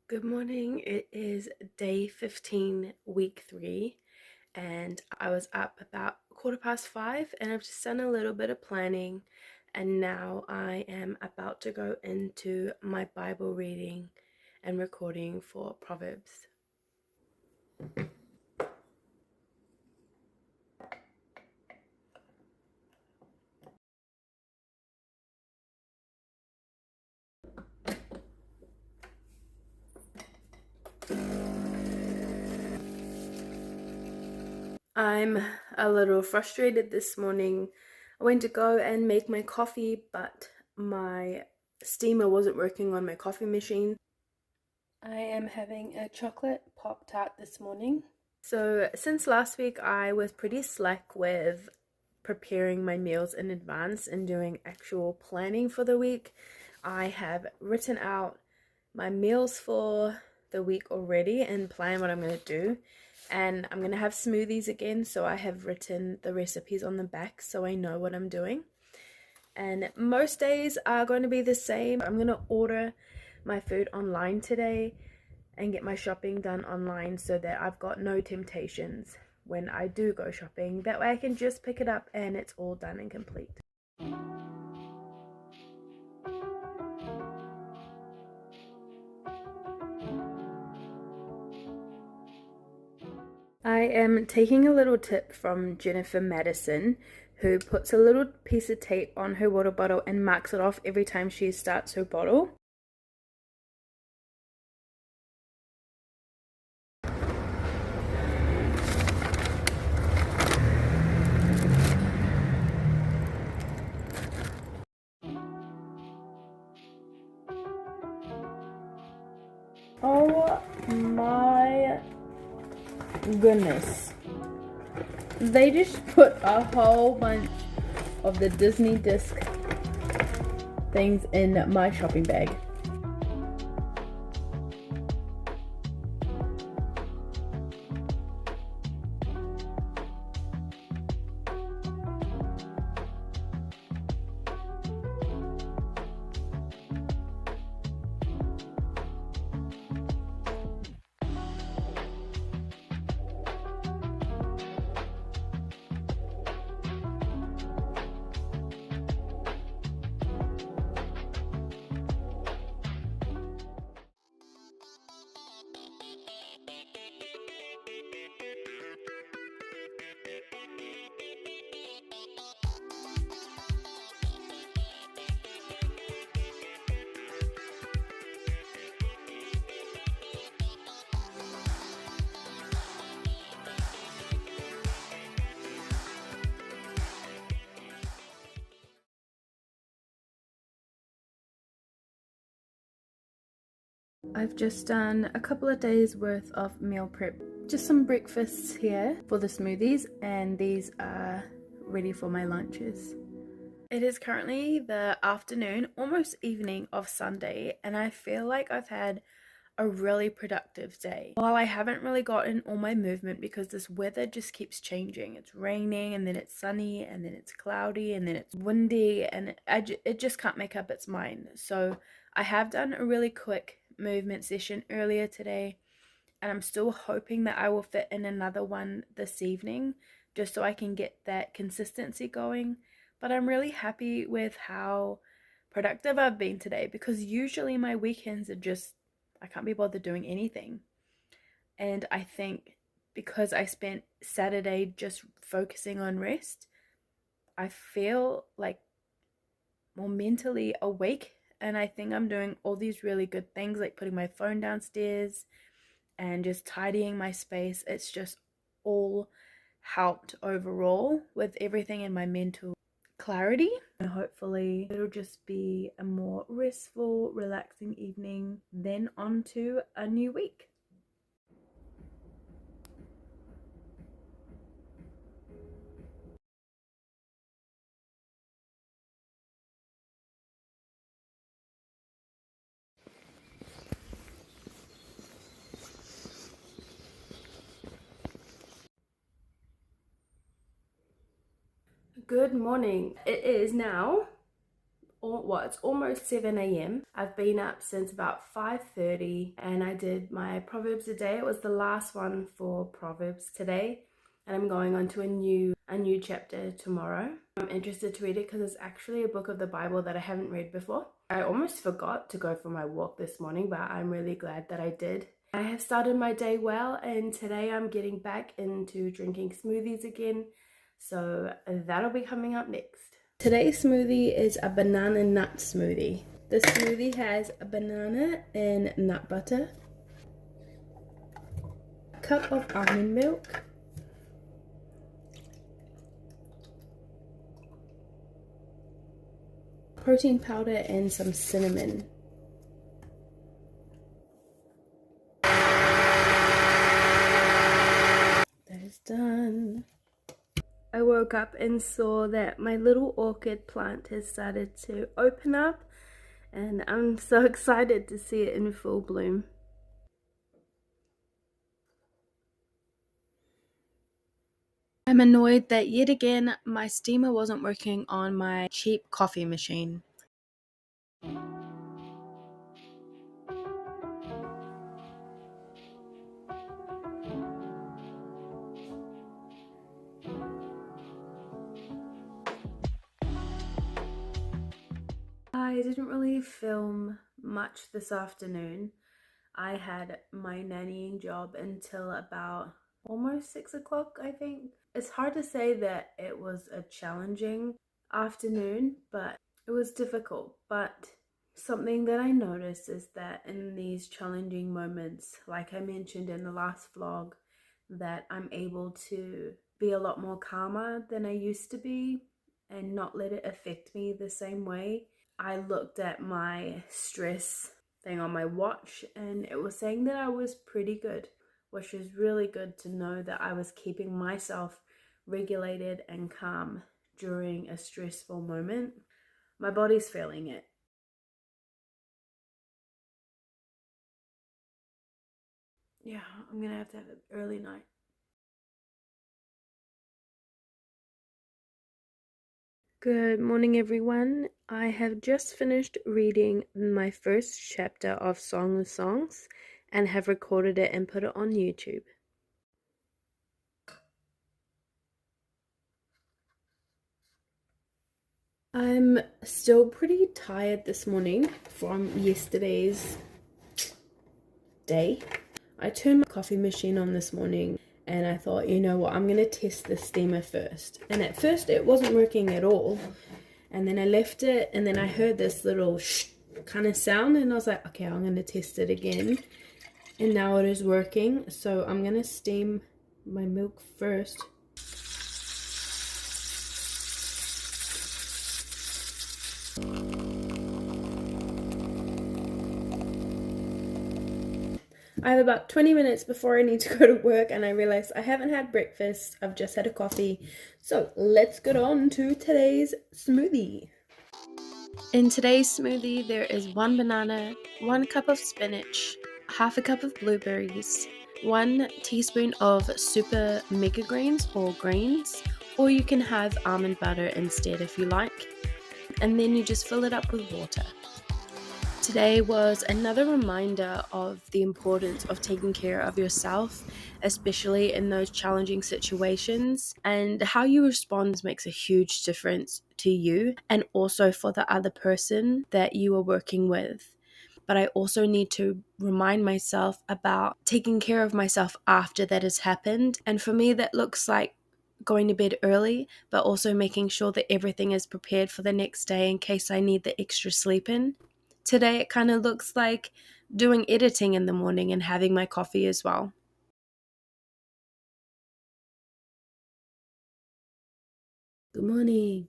Good morning. It is day 15, week 3, and I was up about 5:15 and I've just done a little bit of planning, and now I am about to go into my Bible reading and recording for Proverbs. I'm a little frustrated this morning. I went to go and make my coffee, but my steamer wasn't working on my coffee machine. I am having a chocolate pop tart this morning. So, since last week, I was pretty slack with preparing my meals in advance and doing actual planning for the week. I have written out my meals for the week already and plan what I'm going to do. And I'm going to have smoothies again, so I have written the recipes on the back so I know what I'm doing. And most days are going to be the same. I'm going to order my food online today and get my shopping done online so that I've got no temptations when I do go shopping. That way I can just pick it up and it's all done and complete. I am taking a little tip from Jennifer Madison, who puts a little piece of tape on her water bottle and marks it off every time she starts her bottle. Oh my goodness. They just put a whole bunch of the Disney disc things in my shopping bag. I've just done a couple of days worth of meal prep. Just some breakfasts here for the smoothies, and these are ready for my lunches. It is currently the afternoon, almost evening of Sunday, and I feel like I've had a really productive day. While I haven't really gotten all my movement because this weather just keeps changing. It's raining and then it's sunny and then it's cloudy and then it's windy, and it just can't make up its mind. So I have done a really quick movement session earlier today, and I'm still hoping that I will fit in another one this evening just so I can get that consistency going. But I'm really happy with how productive I've been today, because usually my weekends are just, I can't be bothered doing anything. And I think because I spent Saturday just focusing on rest, I feel like more mentally awake. And I think I'm doing all these really good things, like putting my phone downstairs and just tidying my space. It's just all helped overall with everything in my mental clarity. And hopefully it'll just be a more restful, relaxing evening, then on to a new week. Good morning. It is now well, it's almost 7 a.m. I've been up since about 5:30 and I did my Proverbs a day. It was the last one for Proverbs today, and I'm going on to a new chapter tomorrow. I'm interested to read it because it's actually a book of the Bible that I haven't read before. I almost forgot to go for my walk this morning, but I'm really glad that I did. I have started my day well, and today I'm getting back into drinking smoothies again, so that'll be coming up next. Today's smoothie is a banana nut smoothie. The smoothie has a banana and nut butter, a cup of almond milk, protein powder, and some cinnamon. That is done. I woke up and saw that my little orchid plant has started to open up, and I'm so excited to see it in full bloom. I'm annoyed that yet again my steamer wasn't working on my cheap coffee machine. I didn't really film much this afternoon. I had my nannying job until about almost 6 o'clock, I think. It's hard to say that it was a challenging afternoon, but it was difficult. But something that I noticed is that in these challenging moments, like I mentioned in the last vlog, that I'm able to be a lot more calmer than I used to be and not let it affect me the same way. I looked at my stress thing on my watch and it was saying that I was pretty good, which is really good to know that I was keeping myself regulated and calm during a stressful moment. My body's feeling it. Yeah, I'm gonna have to have an early night. Good morning, everyone. I have just finished reading my first chapter of Song of Songs and have recorded it and put it on YouTube. I'm still pretty tired this morning from yesterday's day. I turned my coffee machine on this morning and I thought, you know what, I'm going to test the steamer first. And at first it wasn't working at all. And then I left it and then I heard this little shh kind of sound and I was like, okay, I'm going to test it again. And now it is working. So I'm going to steam my milk first. I have about 20 minutes before I need to go to work and I realized I haven't had breakfast. I've just had a coffee. So let's get on to today's smoothie. In today's smoothie, there is 1 banana, 1 cup of spinach, half a cup of blueberries, 1 teaspoon of super mega greens or greens, or you can have almond butter instead if you like. And then you just fill it up with water. Today was another reminder of the importance of taking care of yourself, especially in those challenging situations, and how you respond makes a huge difference to you and also for the other person that you are working with. But I also need to remind myself about taking care of myself after that has happened. And for me, that looks like going to bed early, but also making sure that everything is prepared for the next day in case I need the extra sleep in. Today it kind of looks like doing editing in the morning and having my coffee as well. Good morning.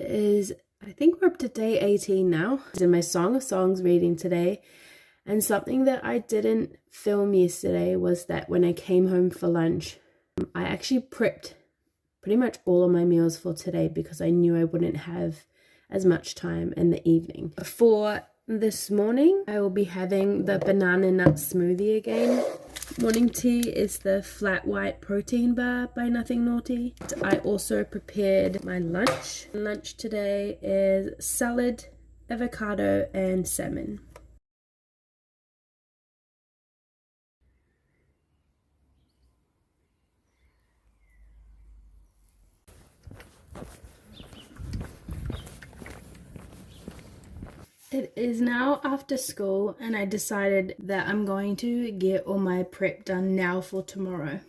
I think we're up to day 18 now. In my Song of Songs reading today. And something that I didn't film yesterday was that when I came home for lunch, I actually prepped pretty much all of my meals for today because I knew I wouldn't have as much time in the evening. For this morning, I will be having the banana nut smoothie again. Morning tea is the flat white protein bar by Nothing Naughty. I also prepared my lunch. Lunch today is salad, avocado, and salmon. It is now after school and I decided that I'm going to get all my prep done now for tomorrow.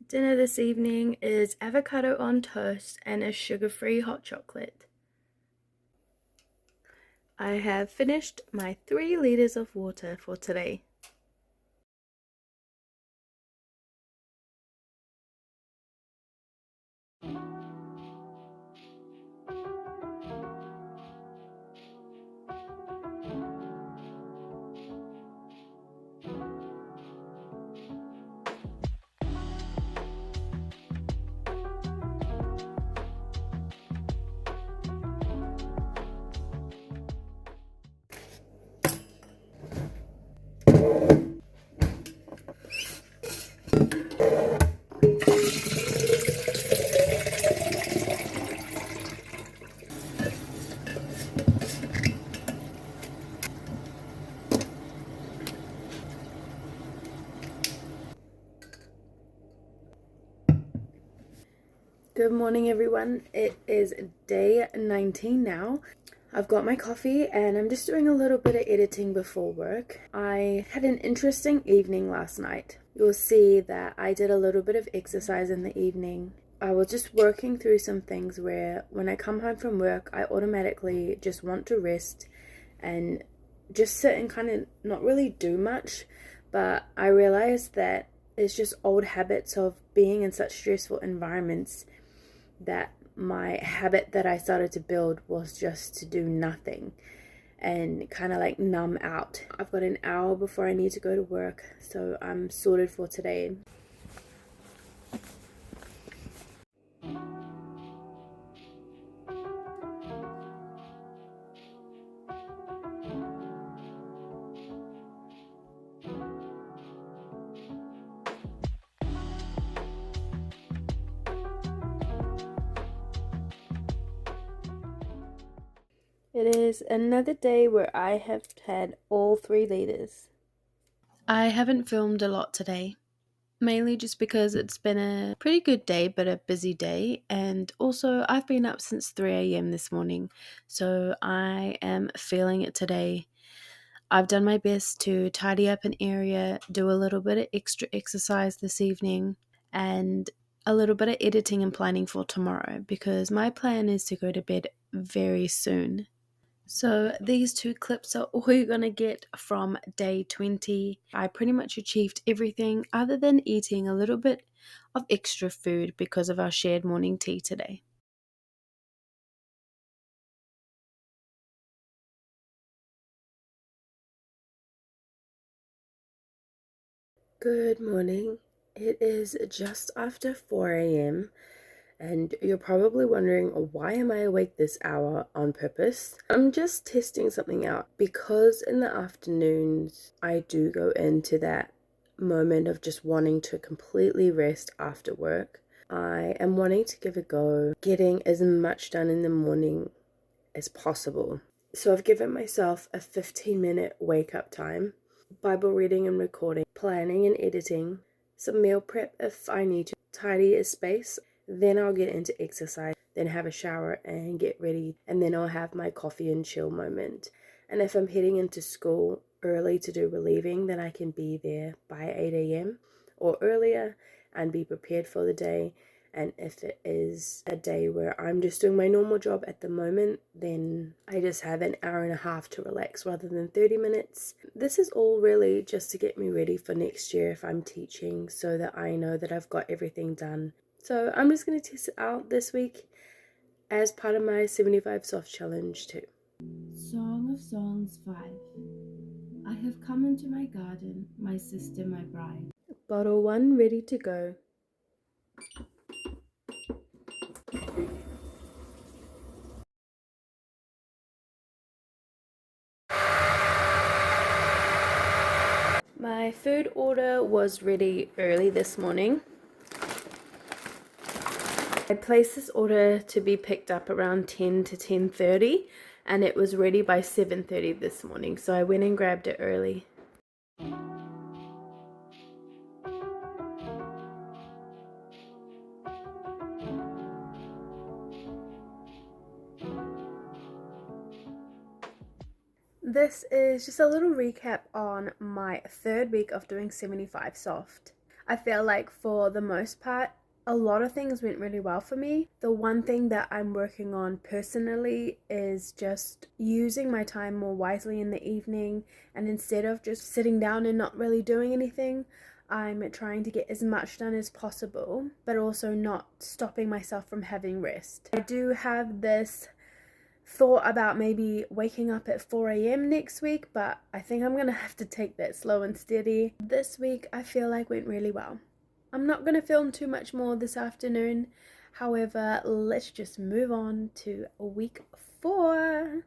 Dinner this evening is avocado on toast and a sugar-free hot chocolate. I have finished my 3 liters of water for today. Good morning everyone, it is day 19 now. I've got my coffee and I'm just doing a little bit of editing before work. I had an interesting evening last night. You'll see that I did a little bit of exercise in the evening. I was just working through some things where when I come home from work I automatically just want to rest and just sit and kind of not really do much, but I realized that it's just old habits of being in such stressful environments that my habit that I started to build was just to do nothing and kind of like numb out. I've got an hour before I need to go to work, so I'm sorted for today. It is another day where I have had all 3 liters. I haven't filmed a lot today, mainly just because it's been a pretty good day but a busy day, and also I've been up since 3 a.m. this morning, so I am feeling it today. I've done my best to tidy up an area, do a little bit of extra exercise this evening, and a little bit of editing and planning for tomorrow because my plan is to go to bed very soon. So these 2 clips are all you're going to get from day 20. I pretty much achieved everything other than eating a little bit of extra food because of our shared morning tea today. Good morning. It is just after 4 a.m. and you're probably wondering, why am I awake this hour on purpose? I'm just testing something out because in the afternoons I do go into that moment of just wanting to completely rest after work. I am wanting to give a go getting as much done in the morning as possible. So I've given myself a 15-minute wake up time, Bible reading and recording, planning and editing, some meal prep if I need to, tidy a space. Then I'll get into exercise, then have a shower and get ready, and then I'll have my coffee and chill moment. And if I'm heading into school early to do relieving, then I can be there by 8 a.m. or earlier and be prepared for the day. And if it is a day where I'm just doing my normal job at the moment, then I just have an hour and a half to relax rather than 30 minutes. This is all really just to get me ready for next year if I'm teaching, so that I know that I've got everything done. So I'm just going to test it out this week as part of my 75 soft challenge too. Song of Songs 5. I have come into my garden, my sister, my bride. Bottle 1 ready to go. My food order was ready early this morning. I placed this order to be picked up around 10 to 10:30 and it was ready by 7:30 this morning, so I went and grabbed it early. This is just a little recap on my third week of doing 75 soft. I feel like for the most part, a lot of things went really well for me. The one thing that I'm working on personally is just using my time more wisely in the evening, and instead of just sitting down and not really doing anything, I'm trying to get as much done as possible, but also not stopping myself from having rest. I do have this thought about maybe waking up at 4 a.m. next week, but I think I'm gonna have to take that slow and steady. This week I feel like went really well. I'm not gonna film too much more this afternoon. However, let's just move on to week 4.